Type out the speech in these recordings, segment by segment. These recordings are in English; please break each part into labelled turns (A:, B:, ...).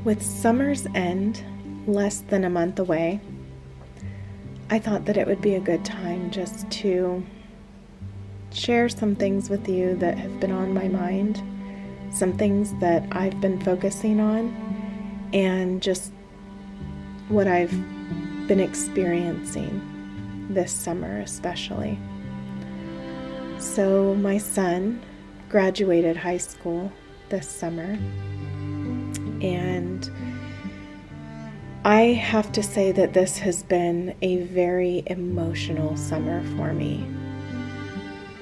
A: With summer's end less than a month away, I thought that it would be a good time just to share some things with you that have been on my mind, some things that I've been focusing on, and just what I've been experiencing this summer especially. So my son graduated high school this summer, and I have to say that this has been a very emotional summer for me.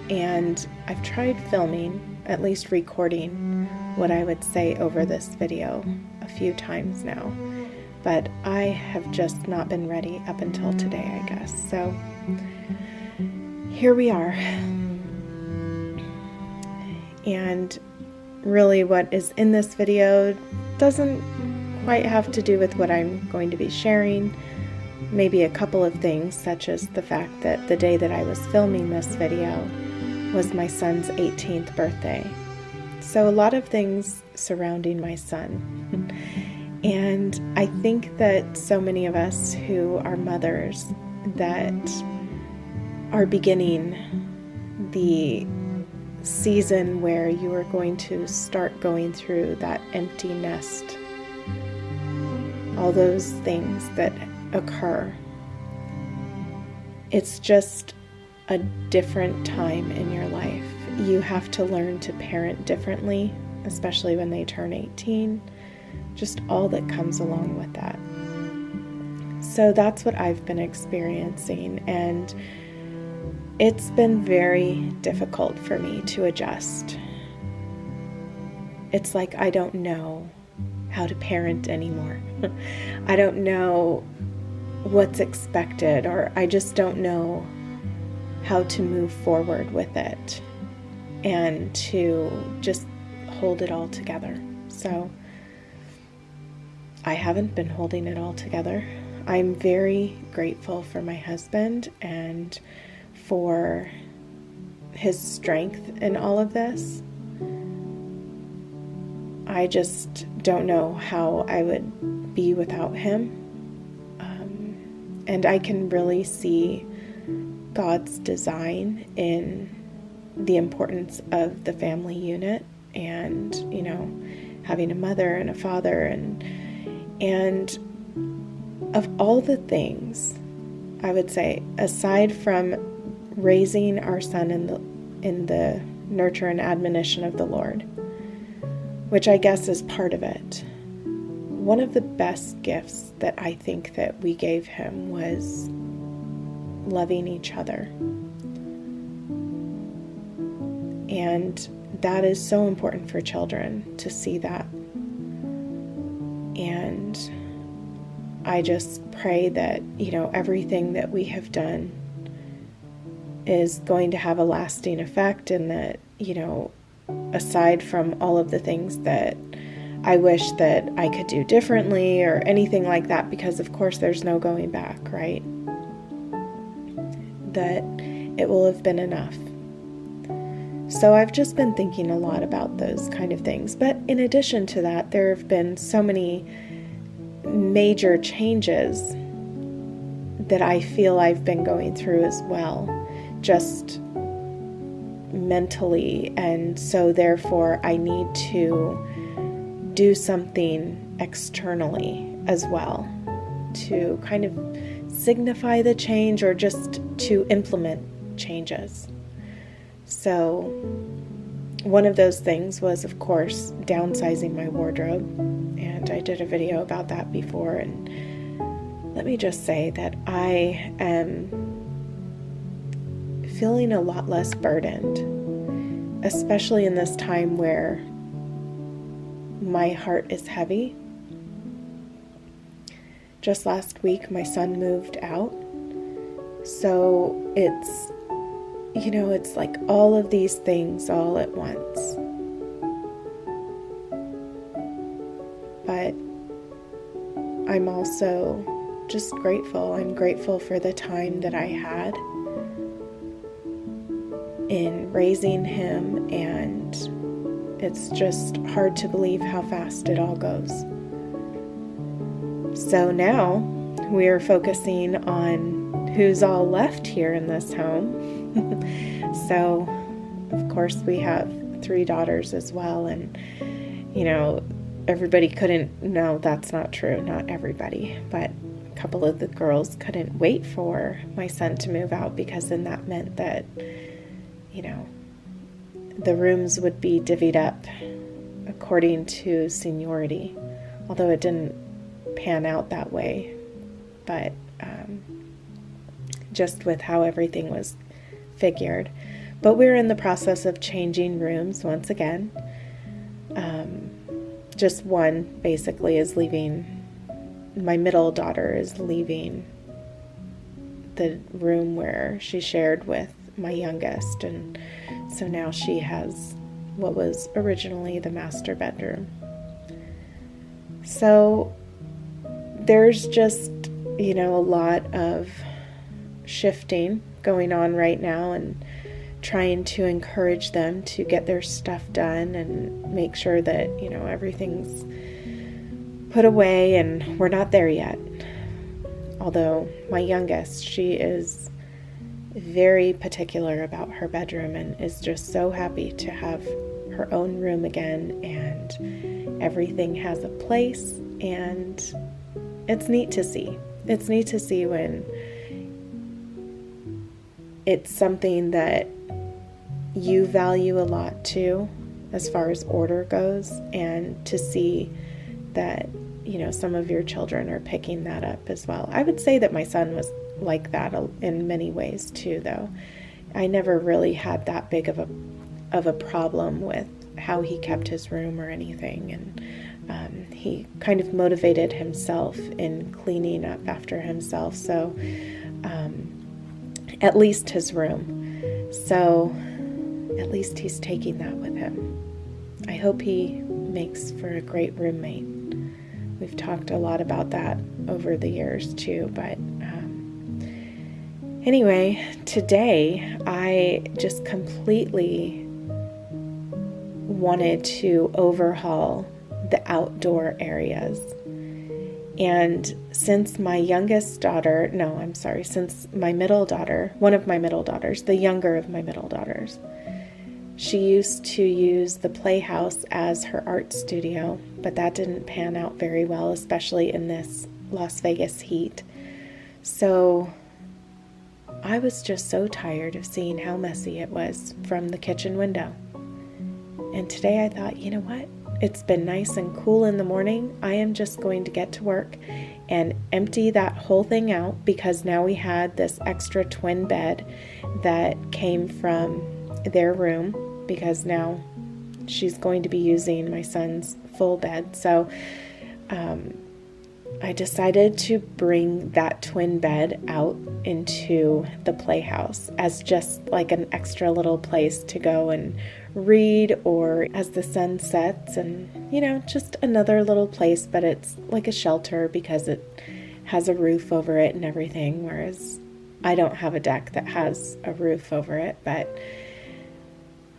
A: And I've tried filming, at least recording, what I would say over this video a few times now, but I have just not been ready up until today, I guess. So here we are. And really what is in this video doesn't quite have to do with what I'm going to be sharing. Maybe a couple of things, such as the fact that the day that I was filming this video was my son's 18th birthday. So a lot of things surrounding my son. And I think that so many of us who are mothers that are beginning the season where you are going to start going through that empty nest, all those things that occur. It's just a different time in your life. You have to learn to parent differently, especially when they turn 18, just all that comes along with that. So that's what I've been experiencing, and it's been very difficult for me to adjust. It's like I don't know how to parent anymore. I don't know what's expected, or I just don't know how to move forward with it and to just hold it all together. So I haven't been holding it all together. I'm very grateful for my husband and for his strength in all of this. I just don't know how I would be without him. And I can really see God's design in the importance of the family unit and, having a mother and a father and of all the things, I would say, aside from raising our son in the nurture and admonition of the Lord, which I guess is part of it, one of the best gifts that I think that we gave him was loving each other. And that is so important for children to see that. And I just pray that, everything that we have done is going to have a lasting effect, and that, aside from all of the things that I wish that I could do differently or anything like that, because of course there's no going back, right? That it will have been enough. So I've just been thinking a lot about those kind of things. But in addition to that, there have been so many major changes that I feel I've been going through as well, just mentally. And so therefore I need to do something externally as well to kind of signify the change, or just to implement changes. So one of those things was, of course, downsizing my wardrobe, and I did a video about that before, and let me just say that I am feeling a lot less burdened, especially in this time where my heart is heavy. Just last week, my son moved out. So it's like all of these things all at once. But I'm also just grateful. I'm grateful for the time that I had in raising him, and it's just hard to believe how fast it all goes. So now we are focusing on who's all left here in this home. So, of course, we have 3 daughters as well, and everybody couldn't, no, that's not true, not everybody, but a couple of the girls couldn't wait for my son to move out, because then that meant that, the rooms would be divvied up according to seniority, although it didn't pan out that way, but just with how everything was figured. But we're in the process of changing rooms once again. Just one basically is leaving. My middle daughter is leaving the room where she shared with my youngest, and so now she has what was originally the master bedroom. So there's just, a lot of shifting going on right now, and trying to encourage them to get their stuff done and make sure that, everything's put away, and we're not there yet. Although my youngest, she is very particular about her bedroom and is just so happy to have her own room again, and everything has a place, and it's neat to see. It's neat to see when it's something that you value a lot too, as far as order goes, and to see that, some of your children are picking that up as well. I would say that my son was like that in many ways too, though. I never really had that big of a problem with how he kept his room or anything, and he kind of motivated himself in cleaning up after himself, so at least his room. So at least he's taking that with him. I hope he makes for a great roommate. We've talked a lot about that over the years too, but anyway, today I just completely wanted to overhaul the outdoor areas. And since my youngest daughter, since my middle daughter, one of my middle daughters, the younger of my middle daughters, she used to use the playhouse as her art studio, but that didn't pan out very well, especially in this Las Vegas heat. So I was just so tired of seeing how messy it was from the kitchen window. And today I thought, you know what? It's been nice and cool in the morning. I am just going to get to work and empty that whole thing out, because now we had this extra twin bed that came from their room, because now she's going to be using my son's full bed. So I decided to bring that twin bed out into the playhouse as just like an extra little place to go and read, or as the sun sets, and just another little place, but it's like a shelter because it has a roof over it and everything, whereas I don't have a deck that has a roof over it. But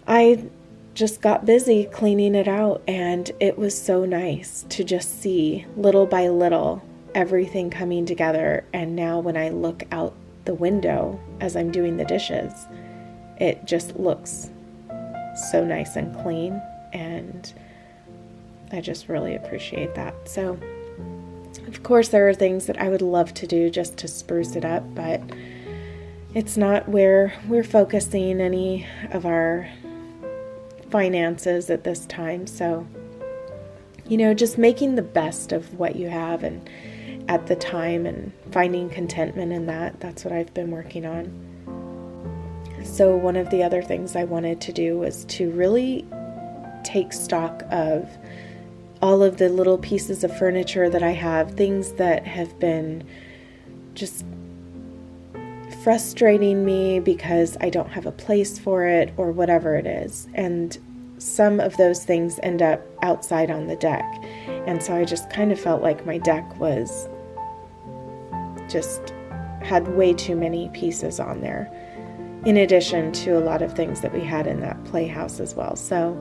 A: I just got busy cleaning it out, and it was so nice to just see little by little everything coming together. And now when I look out the window as I'm doing the dishes, it just looks so nice and clean, and I just really appreciate that. So of course there are things that I would love to do just to spruce it up, but it's not where we're focusing any of our finances at this time. So just making the best of what you have and at the time, and finding contentment in that's what I've been working on. So one of the other things I wanted to do was to really take stock of all of the little pieces of furniture that I have, things that have been just frustrating me because I don't have a place for it or whatever it is. And some of those things end up outside on the deck. And so I just kind of felt like my deck was just had way too many pieces on there, in addition to a lot of things that we had in that playhouse as well. So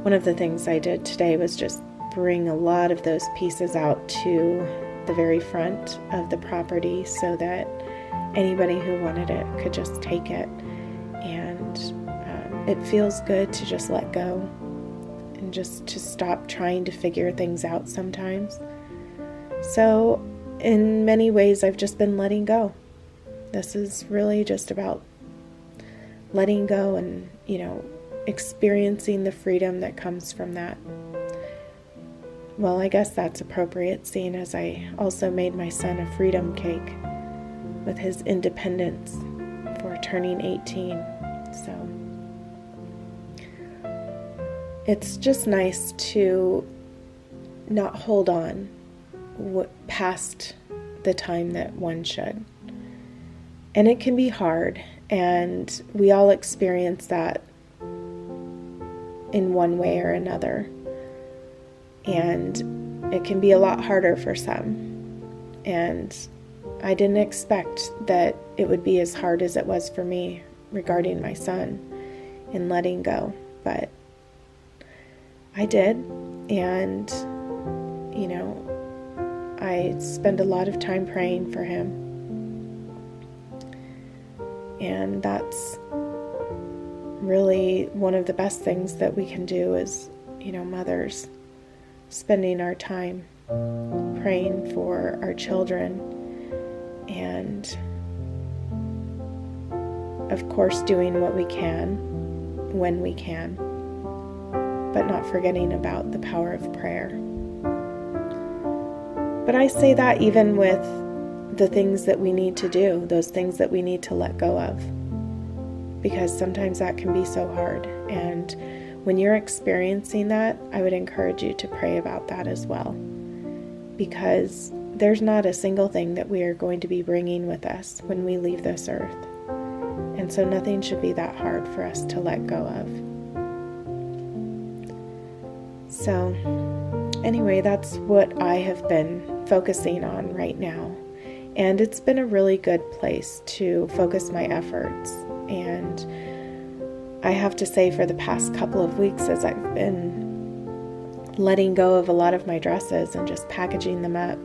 A: one of the things I did today was just bring a lot of those pieces out to the very front of the property so that anybody who wanted it could just take it. And it feels good to just let go and just to stop trying to figure things out sometimes. So in many ways, I've just been letting go. This is really just about letting go and, experiencing the freedom that comes from that. Well, I guess that's appropriate, seeing as I also made my son a freedom cake with his independence for turning 18. So it's just nice to not hold on past the time that one should. And it can be hard, and we all experience that in one way or another. And it can be a lot harder for some. And I didn't expect that it would be as hard as it was for me regarding my son in letting go. But I did. And, I spend a lot of time praying for him. And that's really one of the best things that we can do as, mothers, spending our time praying for our children and, of course, doing what we can when we can, but not forgetting about the power of prayer. But I say that even with the things that we need to do, those things that we need to let go of, because sometimes that can be so hard. And when you're experiencing that, I would encourage you to pray about that as well, because there's not a single thing that we are going to be bringing with us when we leave this earth. And so nothing should be that hard for us to let go of. So anyway, that's what I have been focusing on right now. And it's been a really good place to focus my efforts. And I have to say, for the past couple of weeks, as I've been letting go of a lot of my dresses and just packaging them up,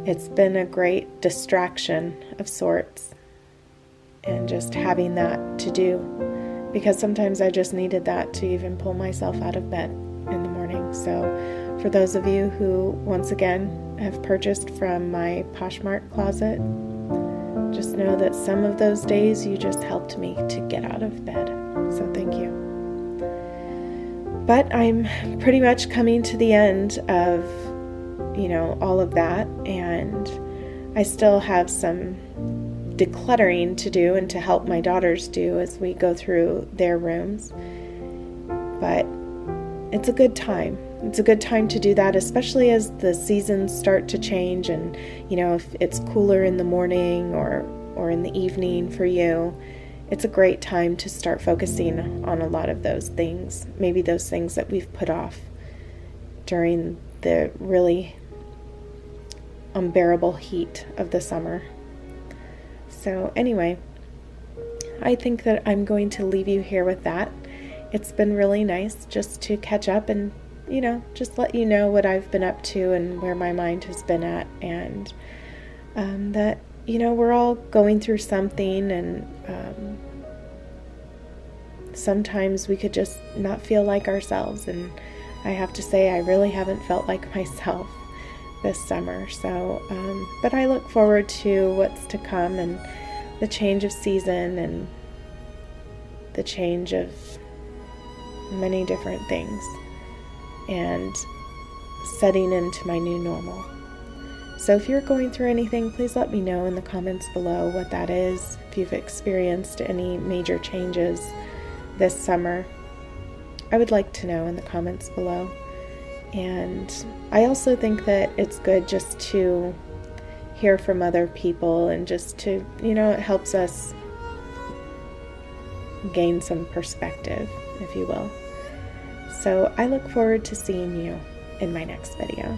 A: it's been a great distraction of sorts. And just having that to do, because sometimes I just needed that to even pull myself out of bed in the morning. So for those of you who, once again, have purchased from my Poshmark closet, just know that some of those days you just helped me to get out of bed. So thank you. But I'm pretty much coming to the end of, all of that. And I still have some decluttering to do and to help my daughters do as we go through their rooms. But it's a good time. It's a good time to do that, especially as the seasons start to change and, if it's cooler in the morning or in the evening for you, it's a great time to start focusing on a lot of those things, maybe those things that we've put off during the really unbearable heat of the summer. So anyway, I think that I'm going to leave you here with that. It's been really nice just to catch up and just let you know what I've been up to and where my mind has been at, and that, we're all going through something, and sometimes we could just not feel like ourselves, and I have to say I really haven't felt like myself this summer. So, but I look forward to what's to come, and the change of season, and the change of many different things, and setting into my new normal. So if you're going through anything, please let me know in the comments below what that is. If you've experienced any major changes this summer, I would like to know in the comments below. And I also think that it's good just to hear from other people, and just to, it helps us gain some perspective, if you will. So I look forward to seeing you in my next video.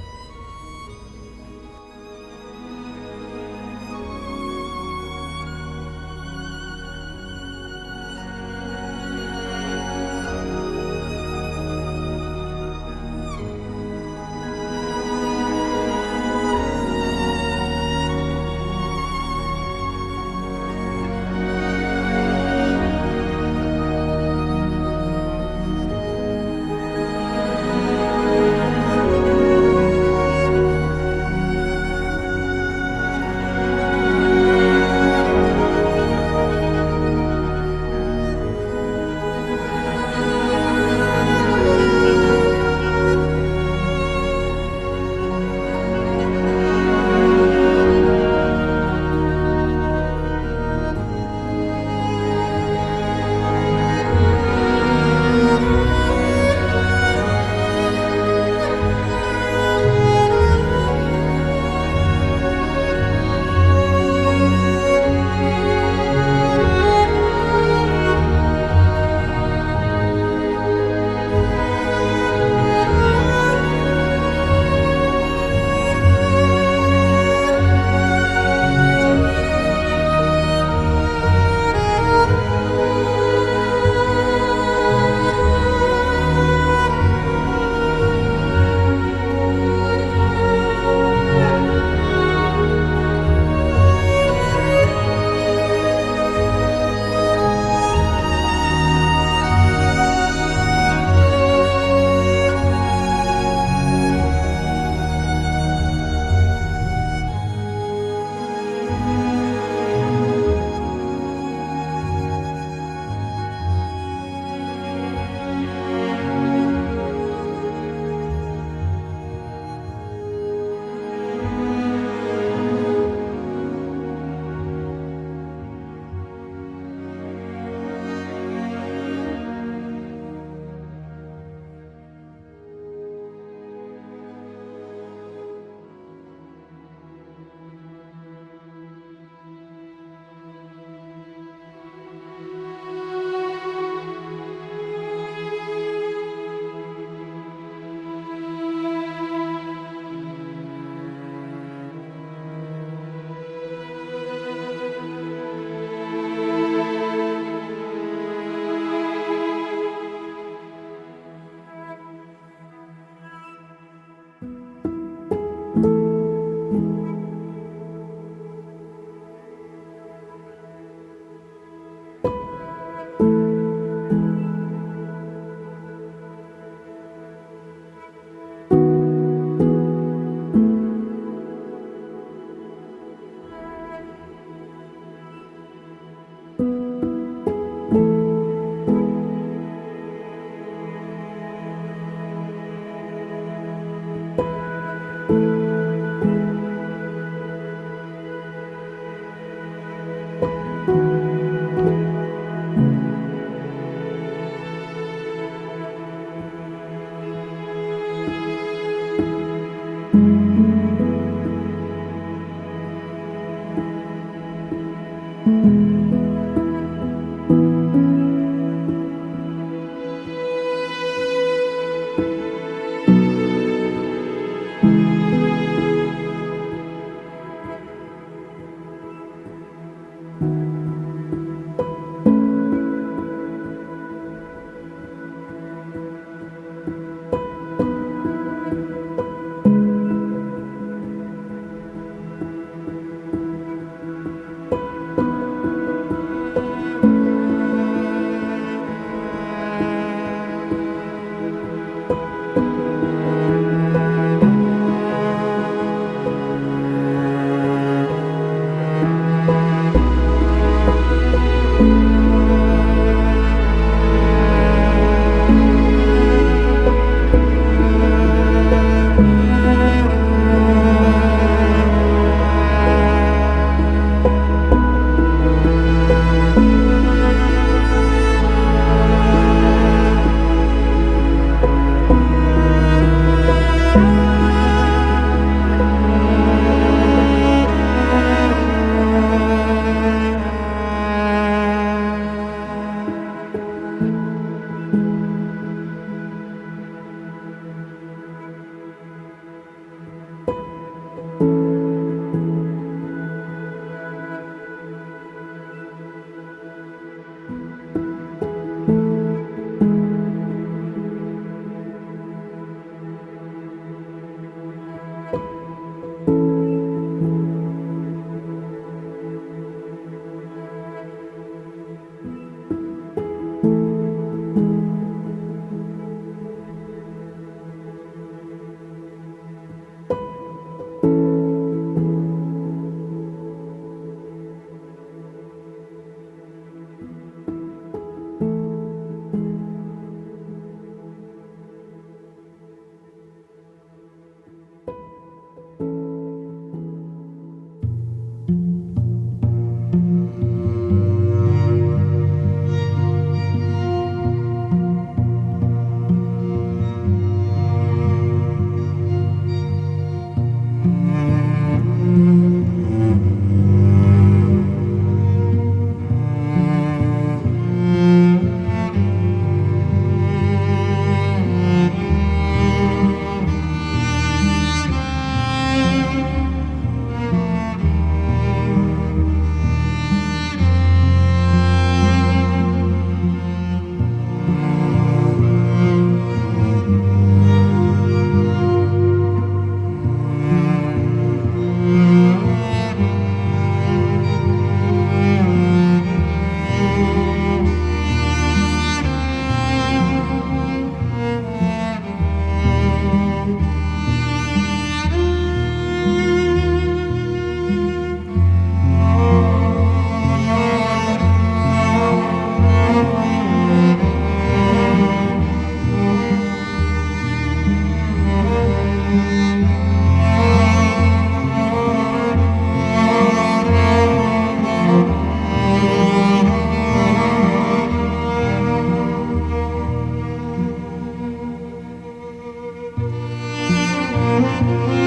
A: you.